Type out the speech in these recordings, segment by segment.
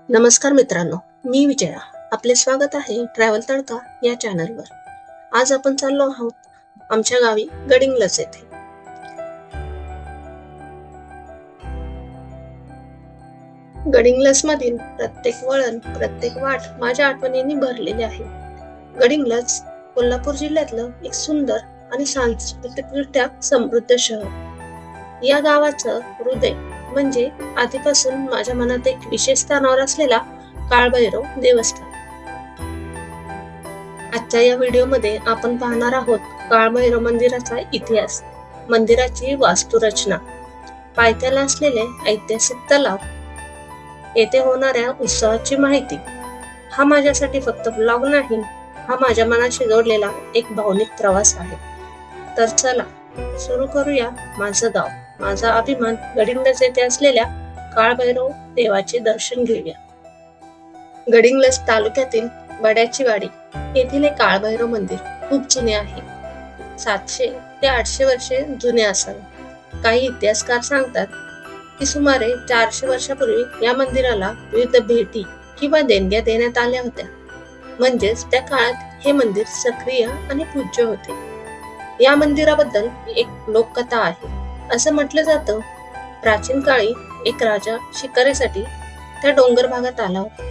नमस्कार मित्रांनो, मी विजया. आपले स्वागत आहे ट्रॅव्हल तडका या चॅनलवर. आज आपण चाललो आहोत आमच्या गावी गडिंग्लज येथे. गडिंग्लज मधील प्रत्येक वळण, प्रत्येक वाट माझ्या आठवणींनी भरलेली आहे. गडिंग्लज कोल्हापूर जिल्ह्यातलं एक सुंदर आणि सांस्कृतिकदृष्ट्या समृद्ध शहर. या गावाचं हृदय म्हणजे आधीपासून माझ्या मनात एक विशेष स्थानावर असलेला काळभैरव देवस्थान. आजच्या या व्हिडिओमध्ये आपण पाहणार आहोत काळभैरव मंदिराचा इतिहास, मंदिराची वास्तुरचना, पायथ्याला असलेले ऐतिहासिक तलाव, येथे होणाऱ्या उत्सवाची माहिती. हा माझ्यासाठी फक्त ब्लॉग नाही, हा माझ्या मनाशी जोडलेला एक भावनिक प्रवास आहे. तर चला सुरू करूया माझं गाव, माझा अभिमान. गडिंग्लज येथे असलेल्या काळभैरव देवाचे दर्शन घेऊया. गडिंग्लज तालुक्यातील बड्याची वाडी येथील हे काळभैरव मंदिर खूप जुने आहे. 700 ते 800 वर्षे जुने असावे. काही इतिहासकार सांगतात की सुमारे 400 वर्षापूर्वी या मंदिराला विविध भेटी किंवा देणग्या देण्यात आल्या होत्या. म्हणजेच त्या काळात हे मंदिर सक्रिय आणि पूज्य होते. या मंदिराबद्दल एक लोककथा आहे. असं म्हटलं जातं, प्राचीन काळी एक राजा शिकारीसाठी त्या डोंगर भागात आला होता.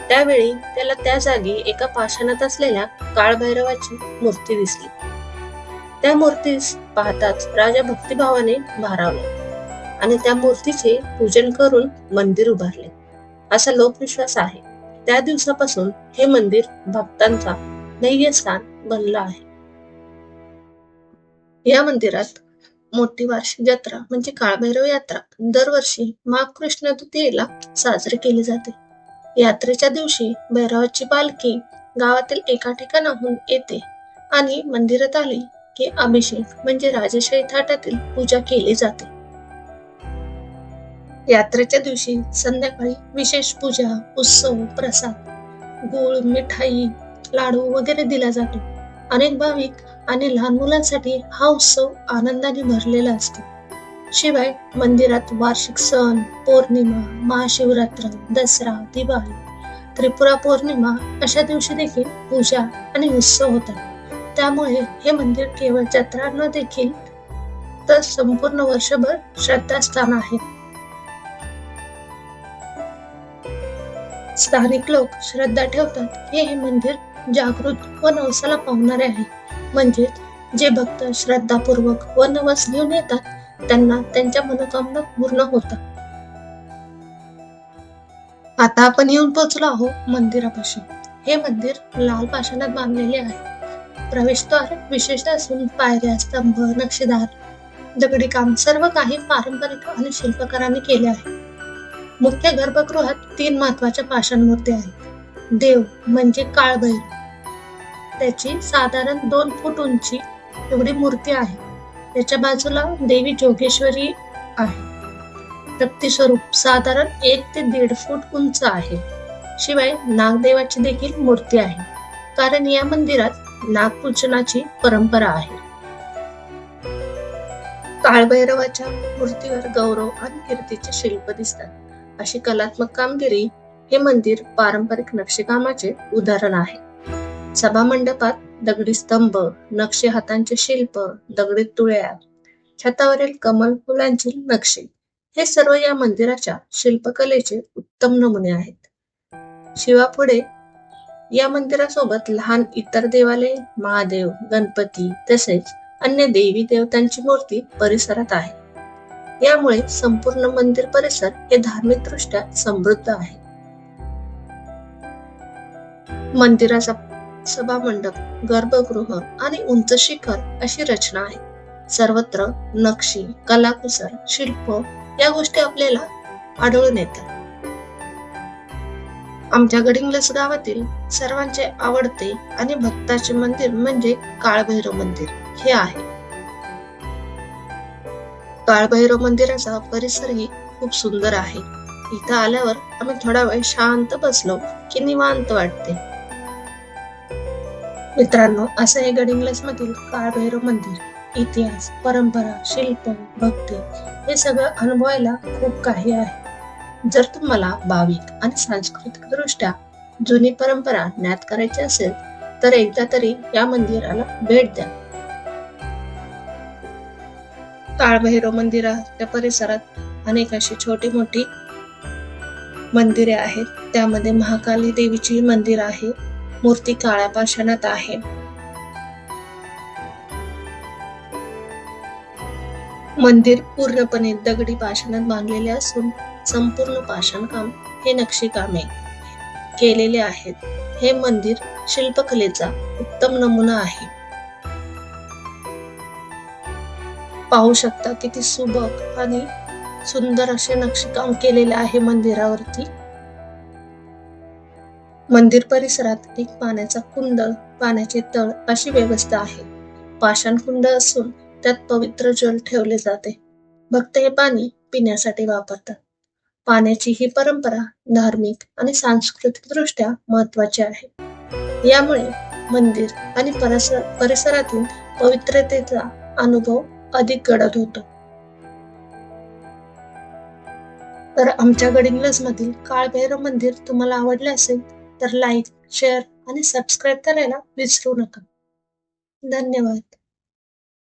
त्यावेळी त्याला त्या जागी एका पाषाणात असलेल्या काळभैरवाची मूर्ती दिसली. त्या मूर्तीस पाहताच राजा भक्तिभावाने भारावला आणि त्या मूर्तीचे पूजन करून मंदिर उभारले, असा लोकविश्वास आहे. त्या दिवसापासून हे मंदिर भक्तांचा ध्येयस्थान बनलं आहे. या मंदिरात मोठी वार्षिक जत्रा म्हणजे काळभैरव यात्रा दरवर्षी माघ कृष्ण तृतीयेला साजरी केली जाते. यात्रेच्या दिवशी भैरवाची पालखी गावातील एका ठिकाणाहून येते आणि मंदिरात आली की अभिषेक म्हणजे राजेशाही थाटातील पूजा केली जाते. यात्रेच्या दिवशी संध्याकाळी विशेष पूजा, उत्सव, प्रसाद, गुळ, मिठाई, लाडू वगैरे दिला जातो. अनेक भाविक आणि लहान मुलांसाठी हा उत्सव आनंदाने भरलेला असतो. शिवाय मंदिरात वार्षिक सण, पौर्णिमा, महाशिवरात्र, दसरा, दिवाळी, त्रिपुरा पौर्णिमा अशा दिवशी देखील पूजा आणि उत्सव होतात. त्यामुळे हे मंदिर केवळ जत्रा न देखील तर संपूर्ण वर्षभर श्रद्धास्थान आहे. स्थानिक लोक श्रद्धा ठेवतात की हे मंदिर जागृत व नवसाला पावणारे आहे. म्हणजेच जे भक्त श्रद्धापूर्वक व नवस घेऊन येतात त्यांना त्यांच्या मनोकामना पूर्ण होतात. आता आपण येऊन पोहोचलो आहोत मंदिरापाशी. हे मंदिर लाल पाषाणात बांधलेले आहे. प्रवेशद्वार विशेष असून पायऱ्या, स्तंभ, नक्षीदार, दगडी काम सर्व काही पारंपरिक आणि शिल्पकारांनी केले आहे. मुख्य गर्भगृहात 3 महत्वाच्या पाषाण मूर्ती आहेत. देव म्हणजे काळभैरव, त्याची साधारण 2 फूट उंची एवढी मूर्ती आहे. त्याच्या बाजूला देवी जोगेश्वरी आहे. शक्ती स्वरूप साधारण 1 ते 1.5 फूट उंच आहे. शिवाय नागदेवाची देखील मूर्ती आहे, कारण या मंदिरात नागपूजनाची परंपरा आहे. काळभैरवाच्या मूर्तीवर गौरव आणि कीर्तीचे शिल्प दिसतात. अशी कलात्मक कामगिरी हे मंदिर पारंपरिक नक्षीकामाचे उदाहरण आहे. सभा मंडपात दगडी स्तंभ, नक्षी हातांचे शिल्प, दगडी तुळया, छतावरील कमल फुलांची नक्षी हे सर्व या मंदिराच्या शिल्पकलेचे उत्तम नमुने आहेत. शिवापुढे या मंदिरासोबत लहान इतर देवालय, महादेव, गणपती तसेच अन्य देवी देवतांची मूर्ती परिसरात आहे. यामुळे संपूर्ण मंदिर परिसर हे धार्मिक दृष्ट्या समृद्ध आहे. मंदिराचा सभा मंडप, गर्भगृह आणि उंच शिखर अशी रचना आहे. सर्वत्र नक्षी, कलाकुसर, शिल्प या गोष्टी आपल्याला आढळून येतात. आमच्या गडिंग्लज गावातील सर्वांचे आवडते आणि भक्ताचे मंदिर म्हणजे काळभैरव मंदिर हे आहे. काळभैरव मंदिराचा परिसरही खूप सुंदर आहे. इथं आल्यावर आम्ही थोडा वेळ शांत बसलो की निवांत वाटते. मित्रांनो, असं हे गडिंग्लज मधील काळभैरव मंदिर. इतिहास, परंपरा, शिल्प, भक्ती हे सगळं अनुभवायला खूप काही आहे. जर तुम्हाला भाविक आणि सांस्कृतिक दृष्ट्या जुनी परंपरा ज्ञात करायची असेल तर एकदा तरी या मंदिराला भेट द्या. काळभैरव मंदिराच्या परिसरात अनेक अशी छोटी मोठी मंदिरे आहेत. त्यामध्ये महाकाली देवीची मंदिर आहे. मूर्ती काळ्या पाषाणात आहे. मंदिर पूर्णपणे दगडी पाषाणात बांधलेले असून संपूर्ण पाषाणकाम हे नक्षीकामे केलेले आहेत. हे मंदिर शिल्पकलेचा उत्तम नमुना आहे. पाहू शकता किती सुबक आणि सुंदर असे नक्षीकाम केलेले आहे मंदिरावरती. मंदिर परिसरात एक पाण्याचा कुंड, पाण्याचे तळ अशी व्यवस्था आहे. पाषाण कुंड असून त्यात पवित्र जल ठेवले जाते. भक्त हे पाणी पिण्यासाठी वापरतात. पाण्याची ही परंपरा धार्मिक आणि सांस्कृतिक दृष्ट्या महत्वाची आहे. यामुळे मंदिर आणि परिसरातील पवित्रतेचा अनुभव अधिक गडद होतो. तर आमच्या गडिंग्लज मधील काळभैरव मंदिर तुम्हाला आवडले असेल तर लाईक, शेअर आणि सबस्क्राईब करायला विसरू नका. धन्यवाद.